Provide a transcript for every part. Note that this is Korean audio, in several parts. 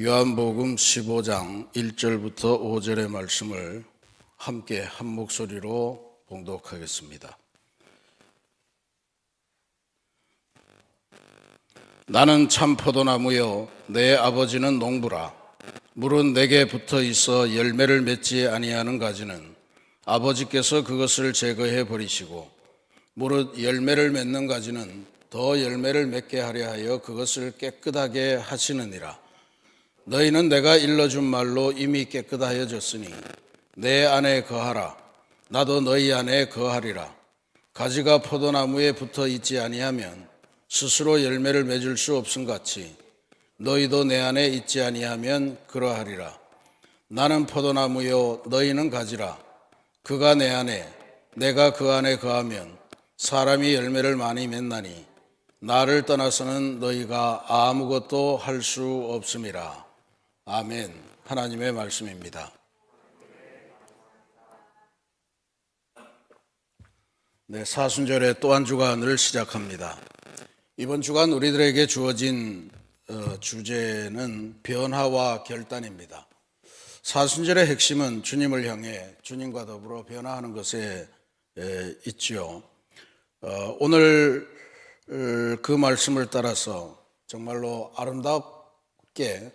요한복음 15장 1절부터 5절의 말씀을 함께 한 목소리로 봉독하겠습니다. 나는 참 포도나무요 내 아버지는 농부라. 물은 내게 붙어 있어 열매를 맺지 아니하는 가지는 아버지께서 그것을 제거해 버리시고, 무릇 열매를 맺는 가지는 더 열매를 맺게 하려 하여 그것을 깨끗하게 하시느니라. 너희는 내가 일러준 말로 이미 깨끗하여졌으니 내 안에 거하라. 나도 너희 안에 거하리라. 가지가 포도나무에 붙어 있지 아니하면 스스로 열매를 맺을 수 없음같이 너희도 내 안에 있지 아니하면 그러하리라. 나는 포도나무요 너희는 가지라. 그가 내 안에 내가 그 안에 거하면 사람이 열매를 많이 맺나니 나를 떠나서는 너희가 아무것도 할 수 없음이라. 아멘. 하나님의 말씀입니다. 네, 사순절의 또 한 주간을 시작합니다. 이번 주간 우리들에게 주어진 주제는 변화와 결단입니다. 사순절의 핵심은 주님을 향해 주님과 더불어 변화하는 것에 있지요. 오늘 그 말씀을 따라서 정말로 아름답게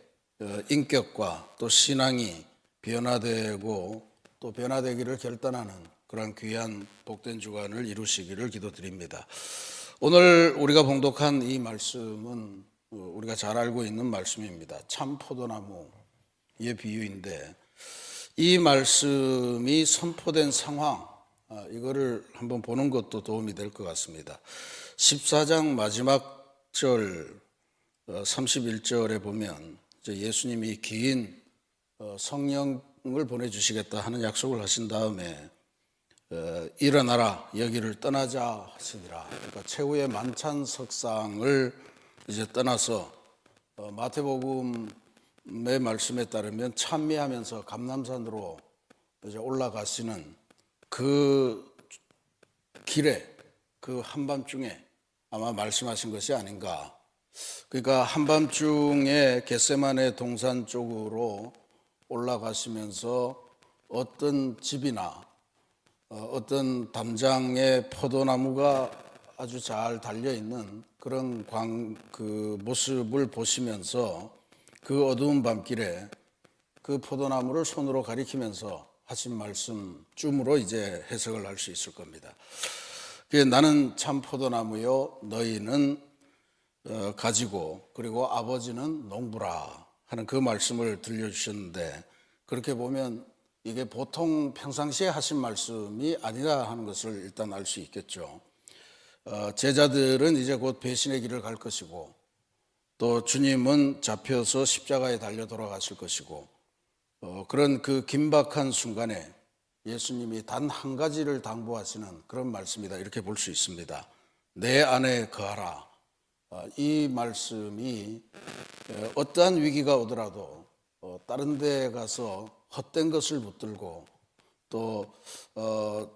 인격과 또 신앙이 변화되고 또 변화되기를 결단하는 그런 귀한 복된 주간을 이루시기를 기도드립니다. 오늘 우리가 봉독한 이 말씀은 우리가 잘 알고 있는 말씀입니다. 참 포도나무의 비유인데, 이 말씀이 선포된 상황, 이거를 한번 보는 것도 도움이 될 것 같습니다. 14장 마지막 절 31절에 보면 예수님이 긴 성령을 보내주시겠다 하는 약속을 하신 다음에 일어나라 여기를 떠나자 하시니라. 그러니까 최후의 만찬 석상을 이제 떠나서 마태복음의 말씀에 따르면 찬미하면서 감람산으로 이제 올라가시는 그 길에 그 한밤중에 아마 말씀하신 것이 아닌가. 그러니까 한밤중에 겟세마네 동산 쪽으로 올라가시면서 어떤 집이나 어떤 담장에 포도나무가 아주 잘 달려있는 그런 그 모습을 보시면서 그 어두운 밤길에 그 포도나무를 손으로 가리키면서 하신 말씀쯤으로 이제 해석을 할 수 있을 겁니다. 나는 참 포도나무요 너희는 가지고 그리고 아버지는 농부라 하는 그 말씀을 들려주셨는데, 그렇게 보면 이게 보통 평상시에 하신 말씀이 아니라 하는 것을 일단 알 수 있겠죠. 제자들은 이제 곧 배신의 길을 갈 것이고, 또 주님은 잡혀서 십자가에 달려 돌아가실 것이고, 그런 그 긴박한 순간에 예수님이 단 한 가지를 당부하시는 그런 말씀이다, 이렇게 볼 수 있습니다. 내 안에 거하라. 이 말씀이 어떠한 위기가 오더라도 다른 데 가서 헛된 것을 붙들고 또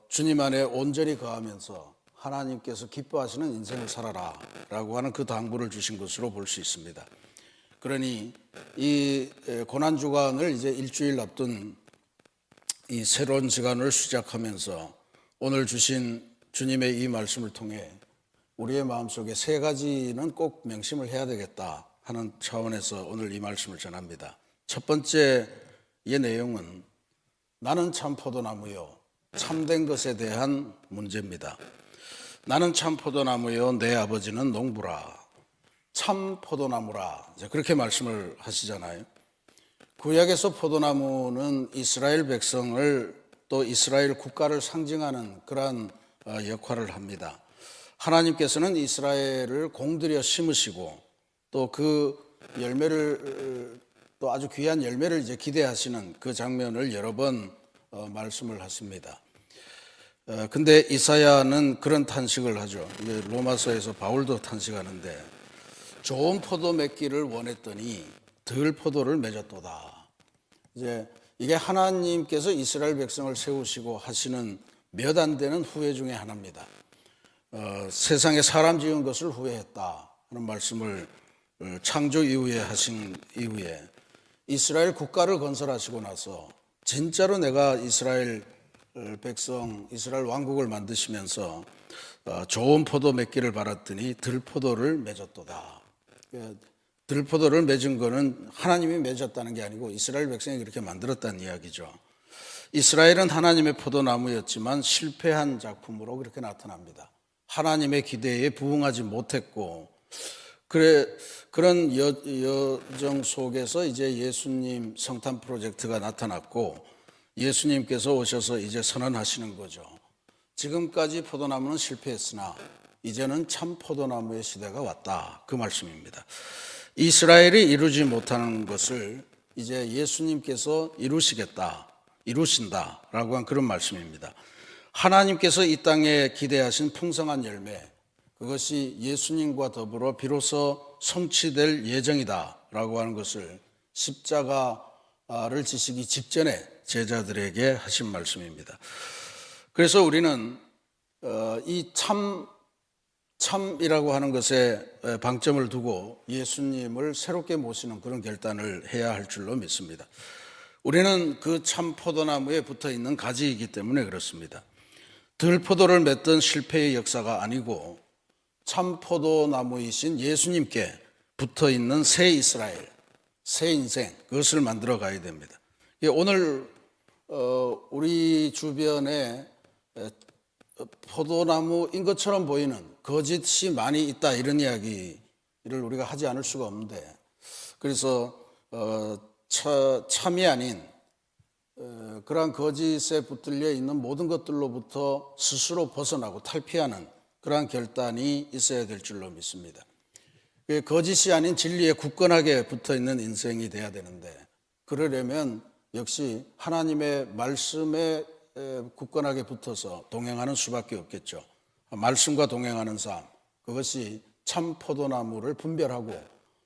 주님 안에 온전히 거하면서 하나님께서 기뻐하시는 인생을 살아라 라고 하는 그 당부를 주신 것으로 볼 수 있습니다. 그러니 이 고난주간을 이제 일주일 앞둔 이 새로운 시간을 시작하면서 오늘 주신 주님의 이 말씀을 통해 우리의 마음속에 세 가지는 꼭 명심을 해야 되겠다 하는 차원에서 오늘 이 말씀을 전합니다. 첫 번째의 내용은 나는 참 포도나무요 참된 것에 대한 문제입니다. 나는 참 포도나무요 내 아버지는 농부라. 참 포도나무라, 그렇게 말씀을 하시잖아요. 구약에서 포도나무는 이스라엘 백성을 또 이스라엘 국가를 상징하는 그러한 역할을 합니다. 하나님께서는 이스라엘을 공들여 심으시고 또 그 열매를 또 아주 귀한 열매를 이제 기대하시는 그 장면을 여러 번 말씀을 하십니다. 근데 이사야는 그런 탄식을 하죠. 로마서에서 바울도 탄식하는데, 좋은 포도 맺기를 원했더니 덜 포도를 맺었도다. 이게 하나님께서 이스라엘 백성을 세우시고 하시는 몇 안 되는 후회 중에 하나입니다. 세상에 사람 지은 것을 후회했다 하는 말씀을 창조 이후에 하신 이후에 이스라엘 국가를 건설하시고 나서 진짜로 내가 이스라엘 백성, 이스라엘 왕국을 만드시면서 좋은 포도 맺기를 바랐더니 들포도를 맺었도다. 들포도를 맺은 거는 하나님이 맺었다는 게 아니고 이스라엘 백성이 그렇게 만들었다는 이야기죠. 이스라엘은 하나님의 포도나무였지만 실패한 작품으로 그렇게 나타납니다. 하나님의 기대에 부응하지 못했고, 그런 여정 속에서 이제 예수님 성탄 프로젝트가 나타났고, 예수님께서 오셔서 이제 선언하시는 거죠. 지금까지 포도나무는 실패했으나 이제는 참 포도나무의 시대가 왔다. 그 말씀입니다. 이스라엘이 이루지 못하는 것을 이제 예수님께서 이루신다라고 한 그런 말씀입니다. 하나님께서 이 땅에 기대하신 풍성한 열매, 그것이 예수님과 더불어 비로소 성취될 예정이다라고 하는 것을 십자가를 지시기 직전에 제자들에게 하신 말씀입니다. 그래서 우리는 이 참이라고 하는 것에 방점을 두고 예수님을 새롭게 모시는 그런 결단을 해야 할 줄로 믿습니다. 우리는 그 참 포도나무에 붙어 있는 가지이기 때문에 그렇습니다. 들포도를 맺던 실패의 역사가 아니고 참 포도나무이신 예수님께 붙어 있는 새 이스라엘, 새 인생, 그것을 만들어 가야 됩니다. 오늘 우리 주변에 포도나무인 것처럼 보이는 거짓이 많이 있다, 이런 이야기를 우리가 하지 않을 수가 없는데, 그래서 참이 아닌 그러한 거짓에 붙들려 있는 모든 것들로부터 스스로 벗어나고 탈피하는 그러한 결단이 있어야 될 줄로 믿습니다. 거짓이 아닌 진리에 굳건하게 붙어 있는 인생이 돼야 되는데, 그러려면 역시 하나님의 말씀에 굳건하게 붙어서 동행하는 수밖에 없겠죠. 말씀과 동행하는 삶, 그것이 참 포도나무를 분별하고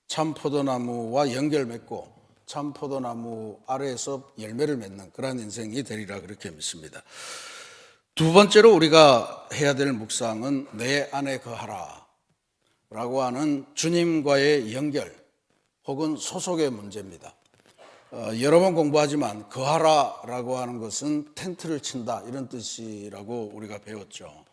참 포도나무와 연결 맺고 참 포도나무 아래에서 열매를 맺는 그런 인생이 되리라 그렇게 믿습니다. 두 번째로 우리가 해야 될 묵상은 내 안에 거하라 라고 하는 주님과의 연결 혹은 소속의 문제입니다. 여러 번 공부하지만 거하라 라고 하는 것은 텐트를 친다, 이런 뜻이라고 우리가 배웠죠.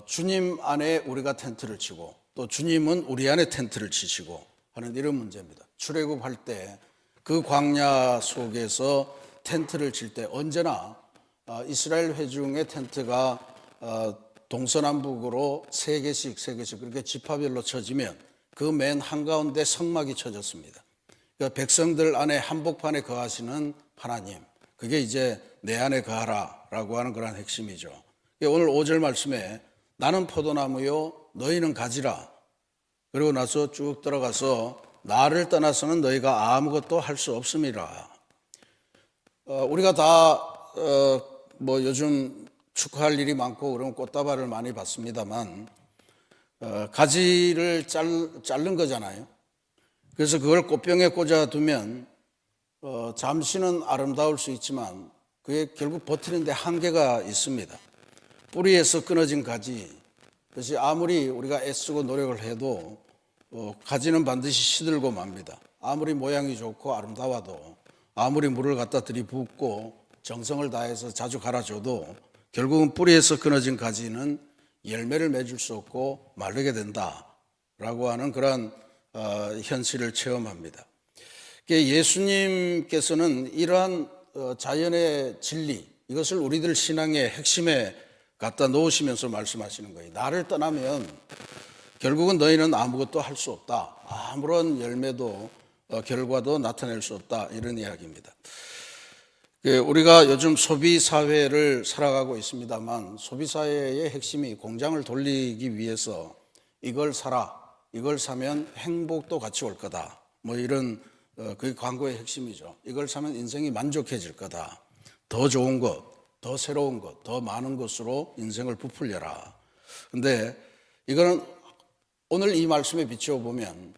주님 안에 우리가 텐트를 치고 또 주님은 우리 안에 텐트를 치시고 하는 이런 문제입니다. 출애굽할 때 그 광야 속에서 텐트를 칠 때 언제나 이스라엘 회중의 텐트가 동서남북으로 세 개씩 그렇게 지파별로 쳐지면 그 맨 한가운데 성막이 쳐졌습니다. 그러니까 백성들 안에 한복판에 거하시는 하나님, 그게 이제 내 안에 거하라라고 하는 그런 핵심이죠. 오늘 5절 말씀에 나는 포도나무요 너희는 가지라, 그리고 나서 쭉 들어가서 나를 떠나서는 너희가 아무것도 할 수 없음이라. 우리가 다 요즘 축하할 일이 많고 그러면 꽃다발을 많이 받습니다만 가지를 자른 거잖아요. 그래서 그걸 꽃병에 꽂아두면 잠시는 아름다울 수 있지만 그게 결국 버티는데 한계가 있습니다. 뿌리에서 끊어진 가지, 그것이 아무리 우리가 애쓰고 노력을 해도 가지는 반드시 시들고 맙니다. 아무리 모양이 좋고 아름다워도, 아무리 물을 갖다 들이붓고 정성을 다해서 자주 갈아줘도 결국은 뿌리에서 끊어진 가지는 열매를 맺을 수 없고 마르게 된다라고 하는 그런 현실을 체험합니다. 예수님께서는 이러한 자연의 진리, 이것을 우리들 신앙의 핵심에 갖다 놓으시면서 말씀하시는 거예요. 나를 떠나면 결국은 너희는 아무것도 할 수 없다. 아무런 열매도 결과도 나타낼 수 없다. 이런 이야기입니다. 우리가 요즘 소비 사회를 살아가고 있습니다만 소비 사회의 핵심이 공장을 돌리기 위해서 이걸 사라, 이걸 사면 행복도 같이 올 거다. 이런 그게 광고의 핵심이죠. 이걸 사면 인생이 만족해질 거다. 더 좋은 것, 더 새로운 것, 더 많은 것으로 인생을 부풀려라. 근데 이거는 오늘 이 말씀에 비추어 보면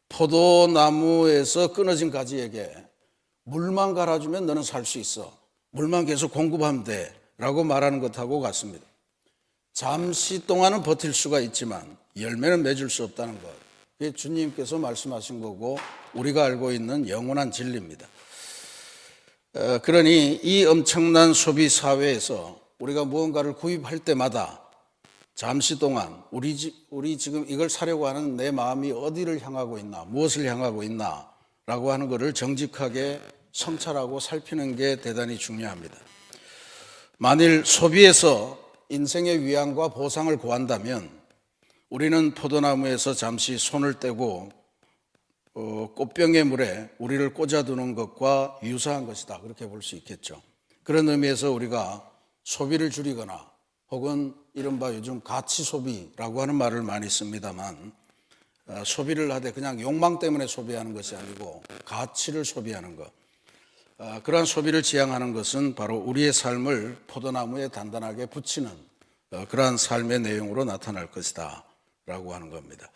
포도나무에서 끊어진 가지에게 물만 갈아주면 너는 살 수 있어. 물만 계속 공급하면 돼. 라고 말하는 것하고 같습니다. 잠시 동안은 버틸 수가 있지만 열매는 맺을 수 없다는 것. 그게 주님께서 말씀하신 거고 우리가 알고 있는 영원한 진리입니다. 그러니 이 엄청난 소비 사회에서 우리가 무언가를 구입할 때마다 잠시 동안 우리 지금 이걸 사려고 하는 내 마음이 어디를 향하고 있나, 무엇을 향하고 있나라고 하는 것을 정직하게 성찰하고 살피는 게 대단히 중요합니다. 만일 소비에서 인생의 위안과 보상을 구한다면 우리는 포도나무에서 잠시 손을 떼고 꽃병의 물에 우리를 꽂아두는 것과 유사한 것이다, 그렇게 볼 수 있겠죠. 그런 의미에서 우리가 소비를 줄이거나 혹은 이른바 요즘 가치 소비라고 하는 말을 많이 씁니다만, 소비를 하되 그냥 욕망 때문에 소비하는 것이 아니고 가치를 소비하는 것, 그러한 소비를 지향하는 것은 바로 우리의 삶을 포도나무에 단단하게 붙이는 그러한 삶의 내용으로 나타날 것이다 라고 하는 겁니다.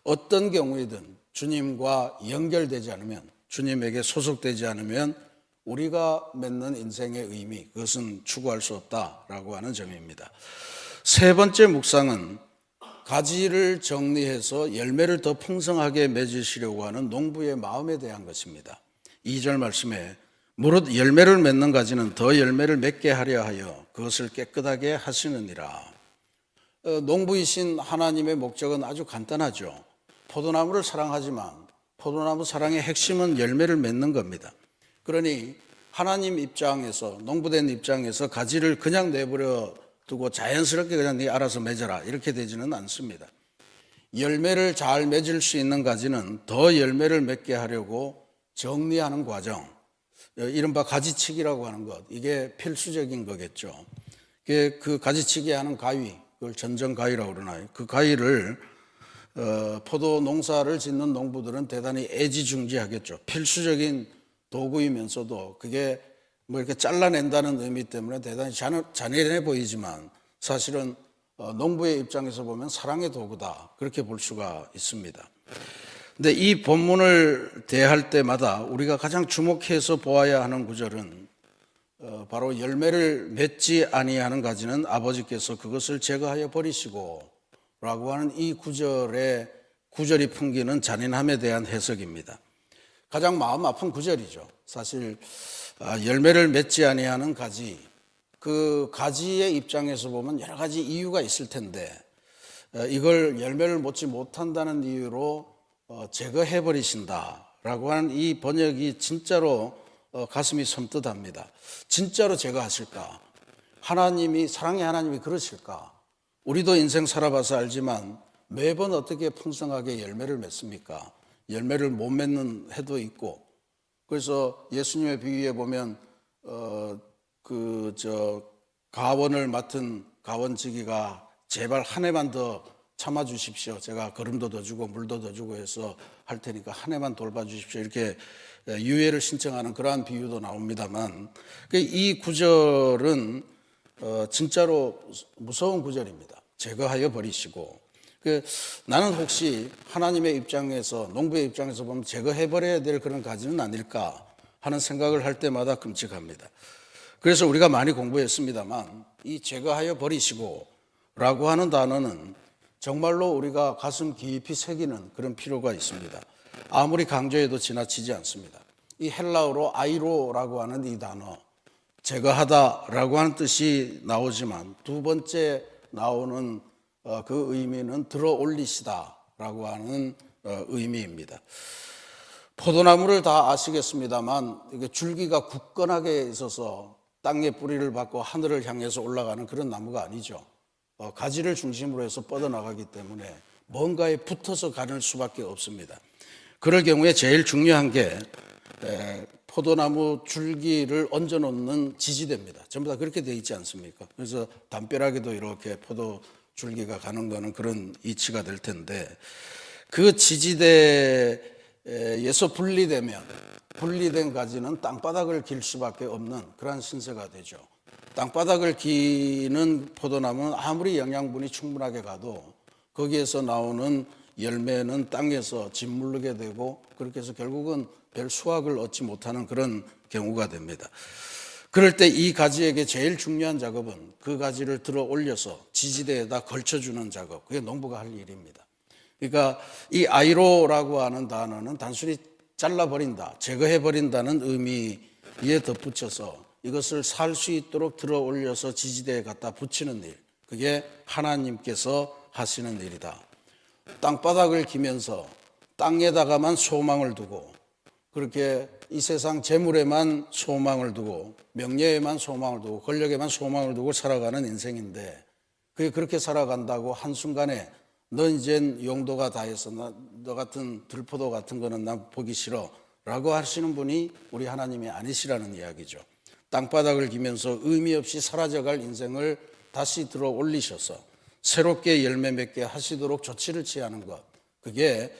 어떤 경우이든 주님과 연결되지 않으면, 주님에게 소속되지 않으면 우리가 맺는 인생의 의미, 그것은 추구할 수 없다라고 하는 점입니다. 세 번째 묵상은 가지를 정리해서 열매를 더 풍성하게 맺으시려고 하는 농부의 마음에 대한 것입니다. 2절 말씀에 무릇 열매를 맺는 가지는 더 열매를 맺게 하려 하여 그것을 깨끗하게 하시느니라. 농부이신 하나님의 목적은 아주 간단하죠. 포도나무를 사랑하지만 포도나무 사랑의 핵심은 열매를 맺는 겁니다. 그러니 하나님 입장에서, 농부된 입장에서 가지를 그냥 내버려 두고 자연스럽게 그냥 네 알아서 맺어라 이렇게 되지는 않습니다. 열매를 잘 맺을 수 있는 가지는 더 열매를 맺게 하려고 정리하는 과정, 이른바 가지치기라고 하는 것, 이게 필수적인 거겠죠. 그 가지치기 하는 가위, 그걸 전정가위라고 그러나요? 그 가위를 포도 농사를 짓는 농부들은 대단히 애지중지하겠죠. 필수적인 도구이면서도 그게 뭐 이렇게 잘라낸다는 의미 때문에 대단히 잔인해 보이지만 사실은 농부의 입장에서 보면 사랑의 도구다, 그렇게 볼 수가 있습니다. 근데 이 본문을 대할 때마다 우리가 가장 주목해서 보아야 하는 구절은 바로 열매를 맺지 아니하는 가지는 아버지께서 그것을 제거하여 버리시고 라고 하는 이 구절이 풍기는 잔인함에 대한 해석입니다. 가장 마음 아픈 구절이죠. 사실 열매를 맺지 아니하는 가지, 그 가지의 입장에서 보면 여러 가지 이유가 있을 텐데 이걸 열매를 맺지 못한다는 이유로 제거해 버리신다라고 하는 이 번역이 진짜로 가슴이 섬뜩합니다. 진짜로 제거하실까? 하나님이, 사랑의 하나님이 그러실까? 우리도 인생 살아봐서 알지만 매번 어떻게 풍성하게 열매를 맺습니까? 열매를 못 맺는 해도 있고, 그래서 예수님의 비유에 보면 가원을 맡은 가원지기가 제발 한 해만 더 참아 주십시오. 제가 거름도 더 주고 물도 더 주고 해서 할 테니까 한 해만 돌봐 주십시오. 이렇게 유예를 신청하는 그러한 비유도 나옵니다만, 이 구절은 진짜로 무서운 구절입니다. 제거하여 버리시고, 나는 혹시 하나님의 입장에서, 농부의 입장에서 보면 제거해 버려야 될 그런 가지는 아닐까 하는 생각을 할 때마다 끔찍합니다. 그래서 우리가 많이 공부했습니다만 이 제거하여 버리시고 라고 하는 단어는 정말로 우리가 가슴 깊이 새기는 그런 필요가 있습니다. 아무리 강조해도 지나치지 않습니다. 이 헬라어로 아이로라고 하는 이 단어, 제거하다라고 하는 뜻이 나오지만 두 번째 나오는 그 의미는 들어 올리시다라고 하는 의미입니다. 포도나무를 다 아시겠습니다만 이게 줄기가 굳건하게 있어서 땅에 뿌리를 받고 하늘을 향해서 올라가는 그런 나무가 아니죠. 가지를 중심으로 해서 뻗어나가기 때문에 뭔가에 붙어서 가는 수밖에 없습니다. 그럴 경우에 제일 중요한 게 포도나무 줄기를 얹어놓는 지지대입니다. 전부 다 그렇게 되어 있지 않습니까? 그래서 담벼락에도 이렇게 포도 줄기가 가는 거는 그런 이치가 될 텐데, 그 지지대에서 분리된 가지는 땅바닥을 길 수밖에 없는 그런 신세가 되죠. 땅바닥을 기는 포도나무는 아무리 영양분이 충분하게 가도 거기에서 나오는 열매는 땅에서 짓무르게 되고 그렇게 해서 결국은 별 수확을 얻지 못하는 그런 경우가 됩니다. 그럴 때 이 가지에게 제일 중요한 작업은 그 가지를 들어 올려서 지지대에다 걸쳐주는 작업, 그게 농부가 할 일입니다. 그러니까 이 아이로라고 하는 단어는 단순히 잘라버린다, 제거해버린다는 의미에 덧붙여서 이것을 살 수 있도록 들어 올려서 지지대에 갖다 붙이는 일, 그게 하나님께서 하시는 일이다. 땅바닥을 기면서 땅에다가만 소망을 두고 그렇게 이 세상 재물에만 소망을 두고 명예에만 소망을 두고 권력에만 소망을 두고 살아가는 인생인데, 그게 그렇게 살아간다고 한순간에 너 이젠 용도가 다 해서 너 같은 들포도 같은 거는 난 보기 싫어 라고 하시는 분이 우리 하나님이 아니시라는 이야기죠. 땅바닥을 기면서 의미 없이 사라져갈 인생을 다시 들어 올리셔서 새롭게 열매 맺게 하시도록 조치를 취하는 것, 그게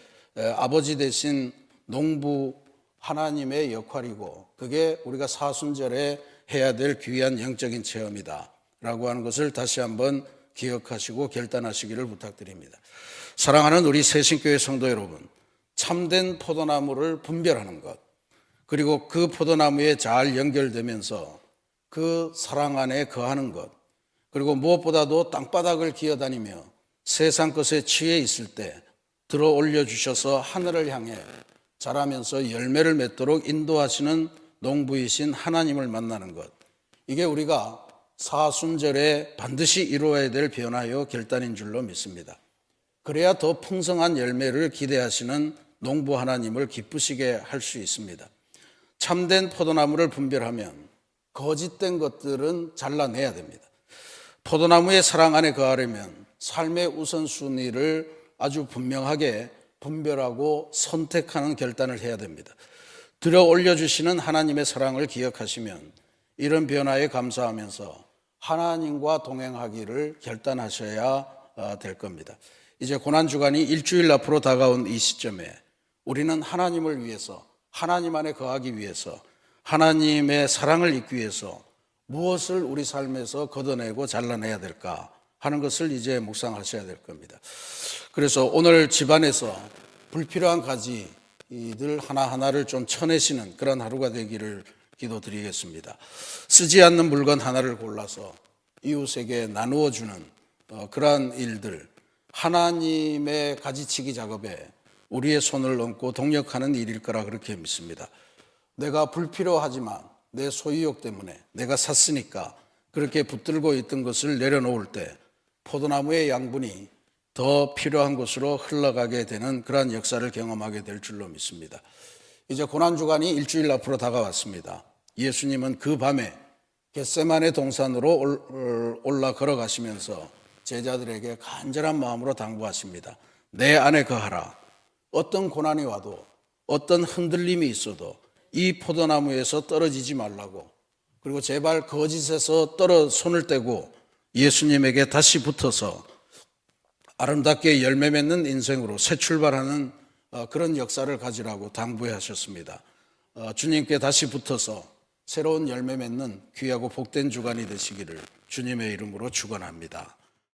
아버지 대신 농부 하나님의 역할이고, 그게 우리가 사순절에 해야 될 귀한 영적인 체험이다 라고 하는 것을 다시 한번 기억하시고 결단하시기를 부탁드립니다. 사랑하는 우리 새신교회 성도 여러분, 참된 포도나무를 분별하는 것, 그리고 그 포도나무에 잘 연결되면서 그 사랑 안에 거하는 것, 그리고 무엇보다도 땅바닥을 기어다니며 세상 것에 취해 있을 때 들어 올려주셔서 하늘을 향해 자라면서 열매를 맺도록 인도하시는 농부이신 하나님을 만나는 것, 이게 우리가 사순절에 반드시 이루어야 될 변화요 결단인 줄로 믿습니다. 그래야 더 풍성한 열매를 기대하시는 농부 하나님을 기쁘시게 할 수 있습니다. 참된 포도나무를 분별하면 거짓된 것들은 잘라내야 됩니다. 포도나무의 사랑 안에 거하려면 삶의 우선순위를 아주 분명하게 분별하고 선택하는 결단을 해야 됩니다. 들어 올려주시는 하나님의 사랑을 기억하시면 이런 변화에 감사하면서 하나님과 동행하기를 결단하셔야 될 겁니다. 이제 고난주간이 일주일 앞으로 다가온 이 시점에 우리는 하나님을 위해서, 하나님 안에 거하기 위해서, 하나님의 사랑을 잊기 위해서 무엇을 우리 삶에서 걷어내고 잘라내야 될까 하는 것을 이제 묵상하셔야 될 겁니다. 그래서 오늘 집안에서 불필요한 가지들 하나하나를 좀 쳐내시는 그런 하루가 되기를 기도드리겠습니다. 쓰지 않는 물건 하나를 골라서 이웃에게 나누어 주는 그러한 일들, 하나님의 가지치기 작업에 우리의 손을 얹고 동력하는 일일 거라 그렇게 믿습니다. 내가 불필요하지만 내 소유욕 때문에 내가 샀으니까 그렇게 붙들고 있던 것을 내려놓을 때 포도나무의 양분이 더 필요한 곳으로 흘러가게 되는 그러한 역사를 경험하게 될 줄로 믿습니다. 이제 고난주간이 일주일 앞으로 다가왔습니다. 예수님은 그 밤에 겟세마네 동산으로 올라 걸어가시면서 제자들에게 간절한 마음으로 당부하십니다. 내 안에 거하라. 어떤 고난이 와도 어떤 흔들림이 있어도 이 포도나무에서 떨어지지 말라고, 그리고 제발 거짓에서 손을 떼고 예수님에게 다시 붙어서 아름답게 열매 맺는 인생으로 새 출발하는 그런 역사를 가지라고 당부해 하셨습니다. 주님께 다시 붙어서 새로운 열매 맺는 귀하고 복된 주간이 되시기를 주님의 이름으로 축원합니다.